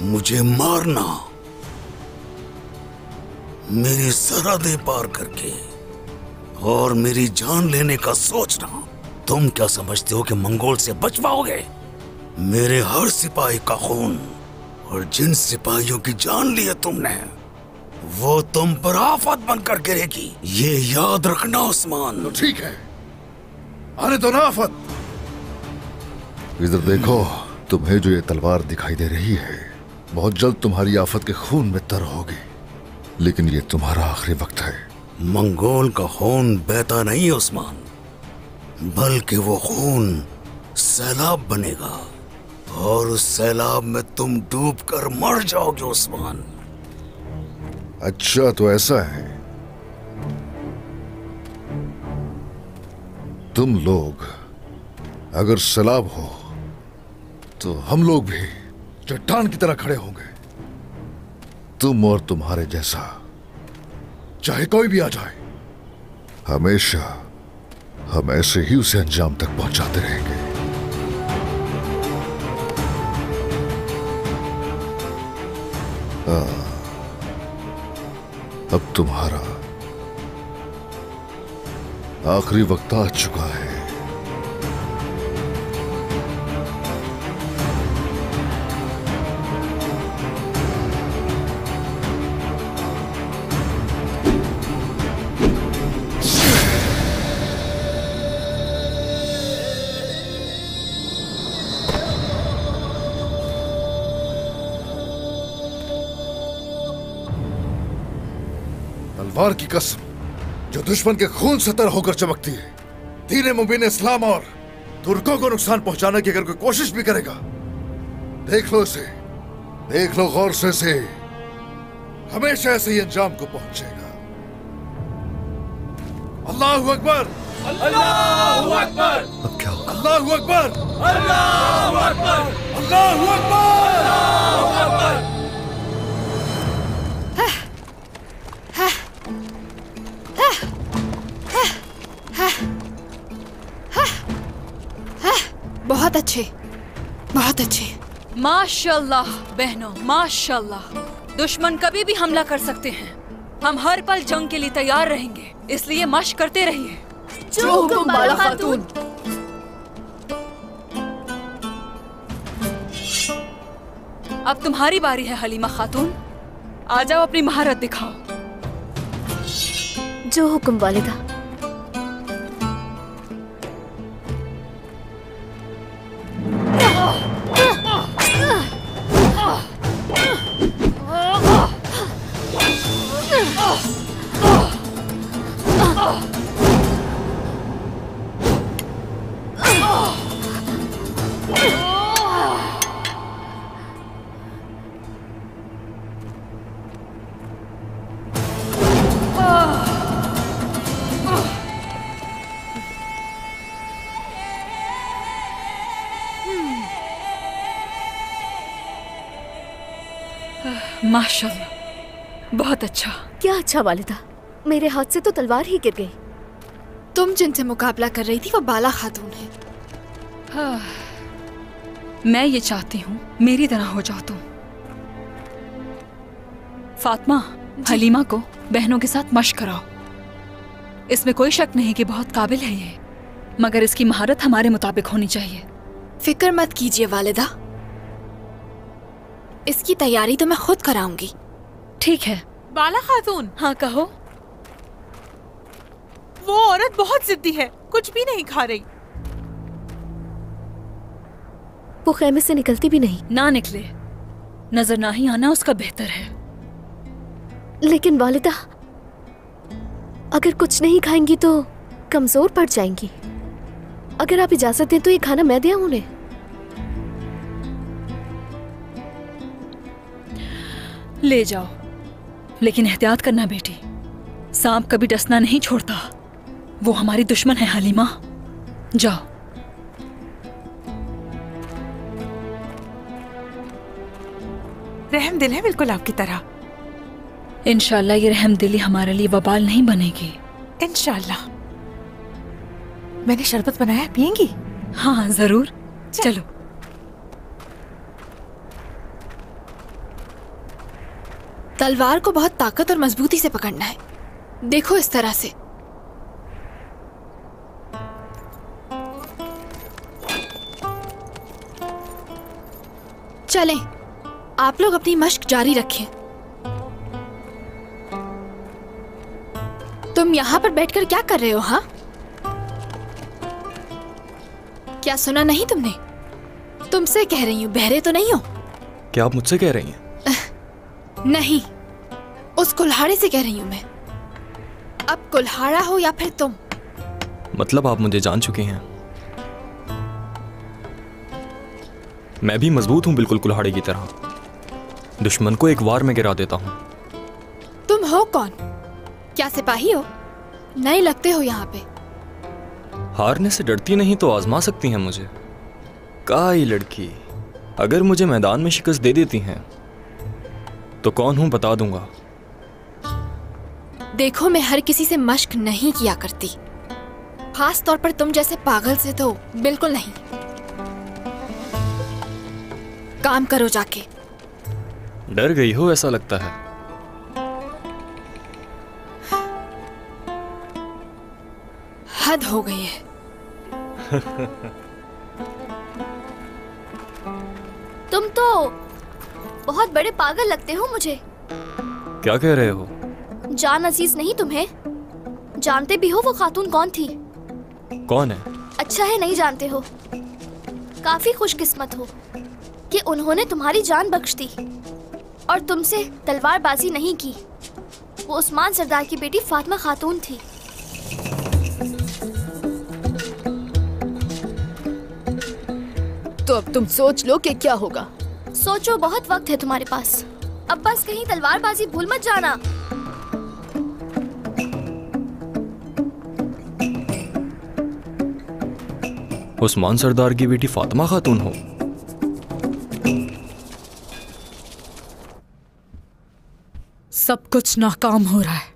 मुझे मारना, मेरी सरहदें पार करके और मेरी जान लेने का सोचना, तुम क्या समझते हो कि मंगोल से बच पाओगे? मेरे हर सिपाही का खून और जिन सिपाहियों की जान ली है तुमने, वो तुम पर आफत बनकर गिरेगी, ये याद रखना उस्मान। तो ठीक है, आने दो ना आफत। इधर देखो, तुम्हें जो ये तलवार दिखाई दे रही है, बहुत जल्द तुम्हारी आफत के खून में तर होगी, लेकिन ये तुम्हारा आखिरी वक्त है। मंगोल का खून बहता नहीं है उस्मान, बल्कि वो खून सैलाब बनेगा और उस सैलाब में तुम डूबकर मर जाओगे उस्मान। अच्छा, तो ऐसा है। तुम लोग अगर सैलाब हो तो हम लोग भी चट्टान की तरह खड़े होंगे। तुम और तुम्हारे जैसा चाहे कोई भी आ जाए, हमेशा हम ऐसे ही उसे अंजाम तक पहुंचाते रहेंगे। अब तुम्हारा आखिरी वक्त आ चुका है। तलवार की कसम जो दुश्मन के खून से तर होकर चमकती है, दीन मुबीन इस्लाम और तुर्कों को नुकसान पहुंचाने की अगर कोई कोशिश भी करेगा, देख लो इसे, देख लो गौर से हमेशा ऐसे ही अंजाम को पहुंचेगा। अल्लाहु अकबर, अल्लाहु अकबर। अब क्या होगा? अल्लाहु अकबर, अल्लाहु अकबर, अल्लाहु अकबर, अल्लाहु अकबर। बहुत अच्छे, बहुत अच्छे। माशाल्लाह बहनों, माशाल्लाह। दुश्मन कभी भी हमला कर सकते हैं, हम हर पल जंग के लिए तैयार रहेंगे, इसलिए मशक करते रहिए। जो हुक्म बाला खातून। अब तुम्हारी बारी है हलीमा खातून, आ जाओ अपनी महारत दिखाओ। जो हुक्म वालिदा। माशाल्लाह, बहुत अच्छा। क्या अच्छा वालिदा, मेरे हाथ से तो तलवार ही गिर गई। तुम जिनसे मुकाबला कर रही थी वो बाला खातून है। हाँ, मैं ये चाहती हूँ मेरी तरह हो जाओ तुम। फातिमा, हलीमा को बहनों के साथ मशक कराओ। इसमें कोई शक नहीं कि बहुत काबिल है ये, मगर इसकी महारत हमारे मुताबिक होनी चाहिए। फिक्र मत कीजिए वालिदा, इसकी तैयारी तो मैं खुद कराऊंगी। ठीक है। बाला खातून। हाँ कहो। वो औरत बहुत जिद्दी है, कुछ भी नहीं खा रही। वो खेमे से निकलती भी नहीं। ना निकले, नजर ना ही आना उसका बेहतर है। लेकिन वालिदा, अगर कुछ नहीं खाएंगी तो कमजोर पड़ जाएंगी। अगर आप इजाजत दें तो ये खाना मैं दे आऊं उन्हें। ले जाओ, लेकिन एहतियात करना बेटी, सांप कभी डसना नहीं छोड़ता, वो हमारी दुश्मन है हलीमा। जाओ। रहम दिल है बिल्कुल आपकी तरह। इंशाल्लाह ये रहम दिली हमारे लिए वबाल नहीं बनेगी। इंशाल्लाह। मैंने शरबत बनाया, पियेंगी? हाँ जरूर, चलो। तलवार को बहुत ताकत और मजबूती से पकड़ना है। देखो इस तरह से। चलें, आप लोग अपनी मश्क जारी रखें। तुम यहाँ पर बैठकर क्या कर रहे हो? हाँ, क्या सुना नहीं तुमने? तुमसे कह रही हूँ, बहरे तो नहीं हो? क्या आप मुझसे कह रही हैं? नहीं, उस कुल्हाड़े से कह रही हूँ मैं। अब कुल्हाड़ा हो या फिर तुम। मतलब आप मुझे जान चुके हैं। मैं भी मजबूत हूं, बिल्कुल कुल्हाड़े की तरह। दुश्मन को एक वार में गिरा देता हूं। तुम हो कौन? क्या सिपाही हो? नए लगते हो यहाँ पे। हारने से डरती नहीं तो आजमा सकती हैं मुझे। काई लड़की, अगर मुझे मैदान में शिकस्त दे देती हैं तो कौन हूं बता दूंगा। देखो, मैं हर किसी से मश्क नहीं किया करती, खास तौर पर तुम जैसे पागल से तो बिल्कुल नहीं। काम करो जाके। डर गई हो ऐसा लगता है। हद हो गई है। तुम तो बहुत बड़े पागल लगते हो मुझे। क्या कह रहे हो? जान अजीज नहीं तुम्हें? जानते भी हो वो खातून कौन थी? कौन है? अच्छा है नहीं जानते हो। काफी खुशकिस्मत हो कि उन्होंने तुम्हारी जान बख्श दी और तुमसे तलवारबाजी नहीं की। वो उस्मान सरदार की बेटी फातिमा खातून थी। तो अब तुम सोच लो कि क्या होगा। सोचो, बहुत वक्त है तुम्हारे पास। अब बस कहीं तलवारबाजी भूल मत जाना। उस्मान सरदार की बेटी फातिमा खातून हो? सब कुछ नाकाम हो रहा है।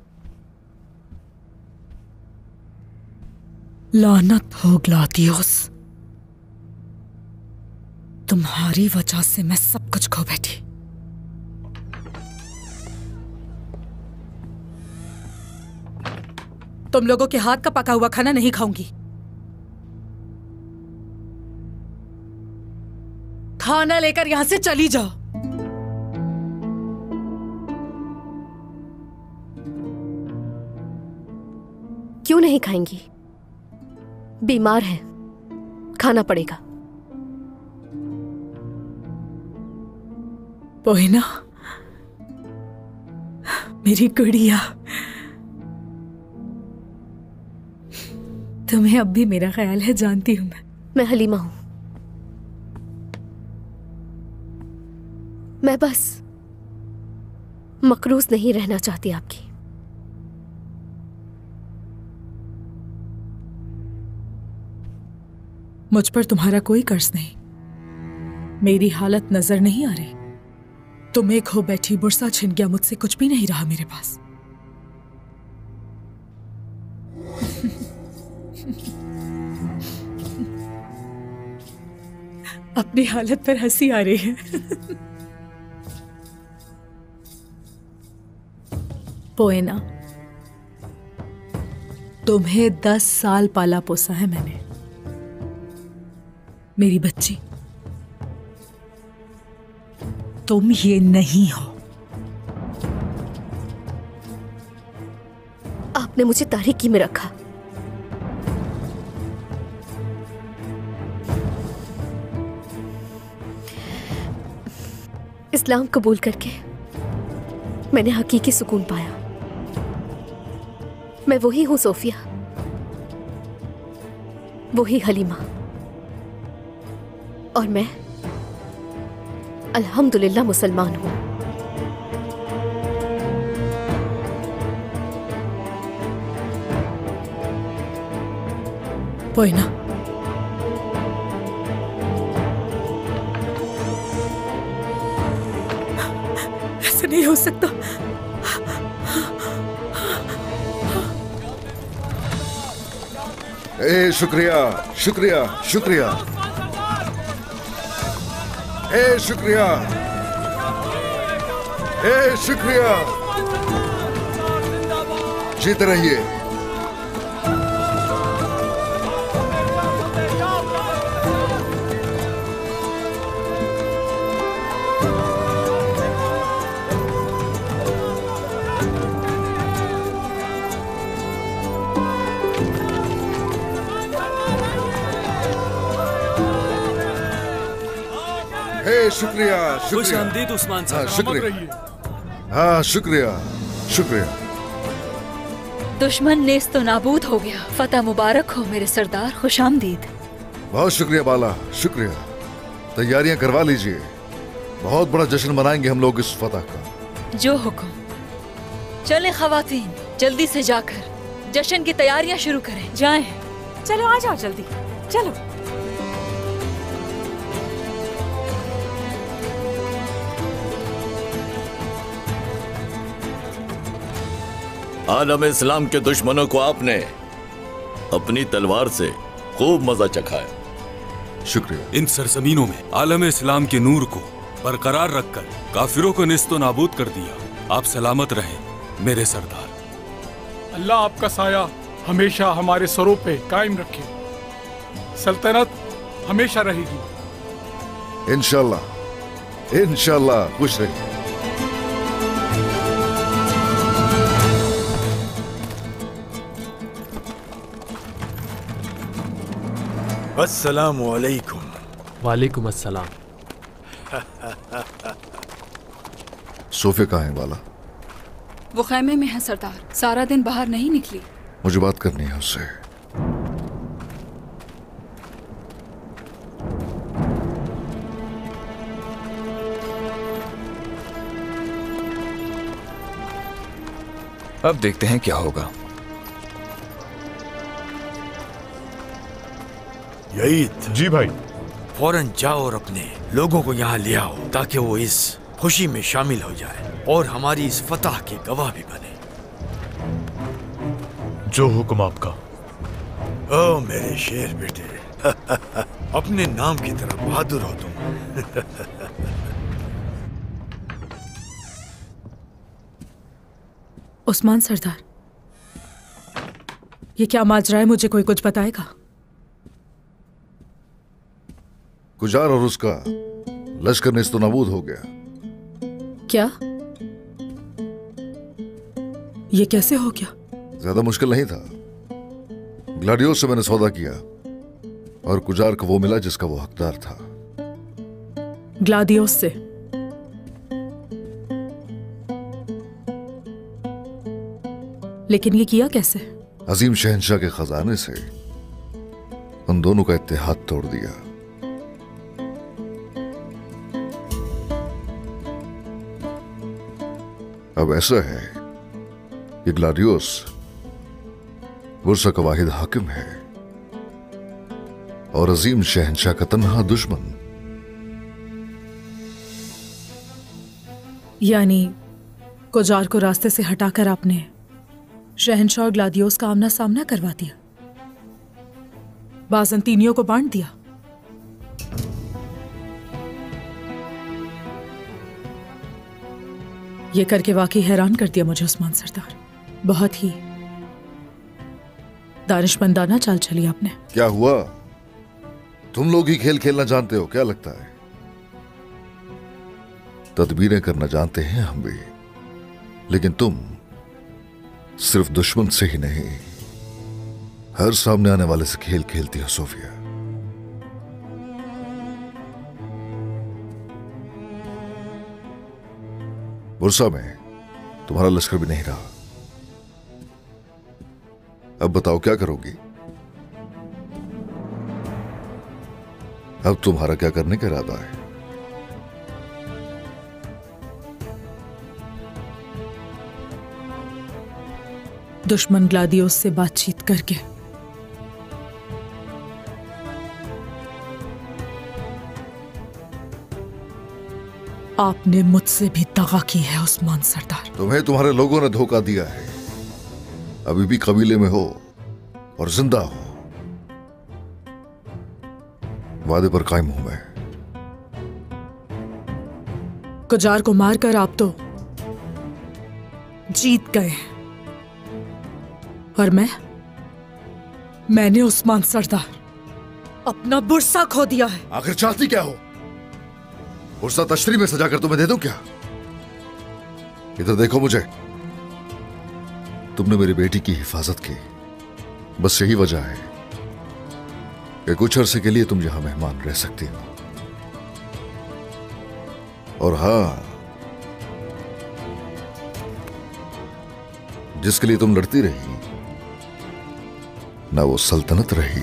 लानत हो ग्लादियोस, तुम्हारी वजह से मैं सब कुछ खो बैठी। तुम लोगों के हाथ का पका हुआ खाना नहीं खाऊंगी। खाना लेकर यहां से चली जाओ। क्यों नहीं खाएंगी? बीमार है, खाना पड़ेगा। पोहिना, मेरी गुड़िया, तुम्हें अब भी मेरा ख्याल है, जानती हूं मैं हलीमा हूं। मैं बस मकरूज नहीं रहना चाहती आपकी। मुझ पर तुम्हारा कोई कर्ज नहीं। मेरी हालत नजर नहीं आ रही? तुम एक हो बैठी, बुरसा छिन गया, मुझसे कुछ भी नहीं रहा मेरे पास। अपनी हालत पर हंसी आ रही है। पोएना, तुम्हें 10 साल पाला पोसा है मैंने, मेरी बच्ची। तुम ये नहीं हो। आपने मुझे तारीकी में रखा। इस्लाम कबूल करके मैंने हकीकी सुकून पाया। मैं वही हूं सोफिया, वही हलीमा, और मैं अल्हम्दुलिल्लाह मुसलमान हूं। पोइना, ऐसा नहीं हो सकता। ए शुक्रिया शुक्रिया शुक्रिया, ए शुक्रिया, शुक्रिया। जीते रहिए। शुक्रिया खुश आमदीद उस्मान साहब। शुक्रिया। हाँ शुक्रिया शुक्रिया। दुश्मन नेस्तो नाबूद हो गया। फतह मुबारक हो मेरे सरदार, खुश आमदीद। बहुत शुक्रिया बाला, शुक्रिया। तैयारियां करवा लीजिए, बहुत बड़ा जश्न मनाएंगे हम लोग इस फतह का। जो हुक्म। चलें खवातीन, जल्दी से जाकर जश्न की तैयारियां शुरू करें। जाएं। चलो आ जाओ जल्दी, चलो। आलम इस्लाम के दुश्मनों को आपने अपनी तलवार से खूब मजा चखाया। शुक्रिया। इन सरजमीनों में आलम इस्लाम के नूर को बरकरार रखकर काफिरों को निस्तो नाबूद कर दिया। आप सलामत रहें मेरे सरदार। अल्लाह आपका साया हमेशा हमारे सरों पे कायम रखे। सल्तनत हमेशा रहेगी। इंशाल्लाह इंशाल्लाह। खुश रहिए। अस्सलामु अलैकुम। वालेकुम अस्सलाम। सोफे कहाँ है वाला? वो खैमे में है सरदार, सारा दिन बाहर नहीं निकली। मुझे बात करनी है उससे। अब देखते हैं क्या होगा। यईद जी भाई। फौरन जाओ और अपने लोगों को यहाँ ले आओ ताकि वो इस खुशी में शामिल हो जाए और हमारी इस फतह के गवाह भी बने। जो हुक्म आपका। ओ मेरे शेर बेटे, अपने नाम की तरह बहादुर हो तुम। उस्मान सरदार, ये क्या माजरा है? मुझे कोई कुछ बताएगा? गुजार और उसका लश्कर नेस्तो नाबूद हो गया। क्या? ये कैसे हो गया? ज्यादा मुश्किल नहीं था। ग्लाडियोस से मैंने सौदा किया और कुजार को वो मिला जिसका वो हकदार था। ग्लाडियोस से? लेकिन ये किया कैसे? अजीम शहंशाह के खजाने से उन दोनों का इत्तेहाद तोड़ दिया। अब ऐसा है कि ग्लाडियोस बुर्सा का वाहिद हाकिम है और अजीम शहंशाह का तन्हा दुश्मन। यानी कुजार को रास्ते से हटाकर आपने शहंशाह और ग्लादियोस का आमना सामना करवा दिया, बाज़ंतीनियों को बांट दिया। ये करके वाकई हैरान कर दिया मुझे उस्मान सरदार। बहुत ही दानिशमंदाना चाल चली आपने। क्या हुआ? तुम लोग ही खेल खेलना जानते हो क्या लगता है? तदबीरें करना जानते हैं हम भी, लेकिन तुम सिर्फ दुश्मन से ही नहीं, हर सामने आने वाले से खेल खेलती हो सोफिया। बुर्सा में तुम्हारा लश्कर भी नहीं रहा। अब बताओ क्या करोगी? अब तुम्हारा क्या करने का इरादा है? दुश्मन ग्लादियोस से बातचीत करके आपने मुझसे भी दगा की है उस्मान सरदार। तुम्हें तुम्हारे लोगों ने धोखा दिया है। अभी भी कबीले में हो और जिंदा हो। वादे पर कायम हूं मैं। कुजार को मारकर आप तो जीत गए हैं। और मैंने उस्मान सरदार अपना बुरसा खो दिया है। आखिर चाहती क्या हो? बुरसा तश्तरी में सजा कर तुम्हें दे दूं क्या? इधर देखो मुझे। तुमने मेरी बेटी की हिफाजत की, बस यही वजह है कि कुछ अरसे के लिए तुम यहां मेहमान रह सकती हो। और हां, जिसके लिए तुम लड़ती रही ना वो सल्तनत रही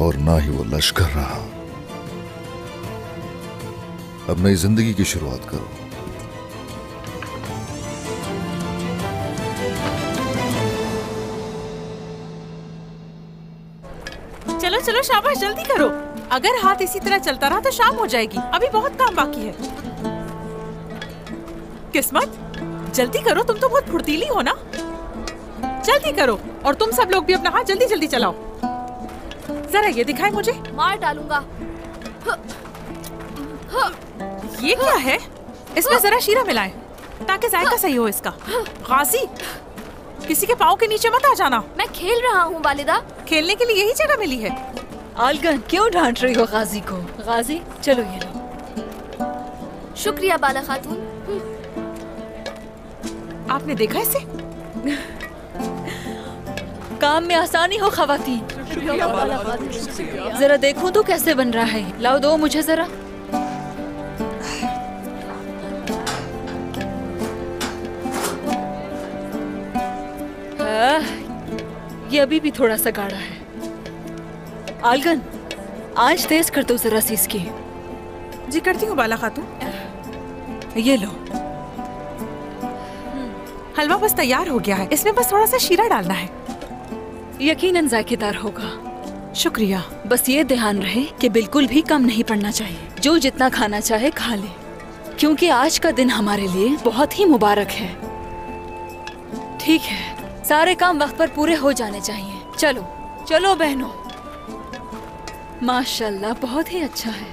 और ना ही वो लश्कर रहा। अब नई जिंदगी की शुरुआत करो। चलो चलो शाबाश, जल्दी करो। अगर हाथ इसी तरह चलता रहा तो शाम हो जाएगी। अभी बहुत काम बाकी है। किस्मत, जल्दी करो, तुम तो बहुत फुर्तीली हो ना। जल्दी करो। और तुम सब लोग भी अपना हाथ जल्दी जल्दी चलाओ। जरा ये दिखाए मुझे। मार डालूंगा। ये क्या है? इसमें जरा शीरा मिलाएं ताकि जायका सही हो इसका। गाजी, किसी के पाँव के नीचे मत आ जाना। मैं खेल रहा हूँ वालिदा। खेलने के लिए यही जगह मिली है। आलगन, क्यों डांट रही हो गाजी को? गाजी, चलो ये लो। शुक्रिया बाला खातून। आपने देखा इसे? काम में आसानी हो खवातीन। जरा देखूं तो कैसे बन रहा है। लाओ, दो मुझे जरा। ये अभी भी थोड़ा सा गाढ़ा है। आलगन, आज तेज कर दो जरा सी इसकी। जी करती हूँ बाला खातून। ये लो। हलवा बस तैयार हो गया है। इसमें बस थोड़ा सा शीरा डालना है। यकीनन जायकेदार होगा। शुक्रिया। बस ये ध्यान रहे कि बिल्कुल भी कम नहीं पड़ना चाहिए। जो जितना खाना चाहे खा ले, क्योंकि आज का दिन हमारे लिए बहुत ही मुबारक है। ठीक है, सारे काम वक्त पर पूरे हो जाने चाहिए। चलो चलो बहनों। माशाल्लाह, बहुत ही अच्छा है।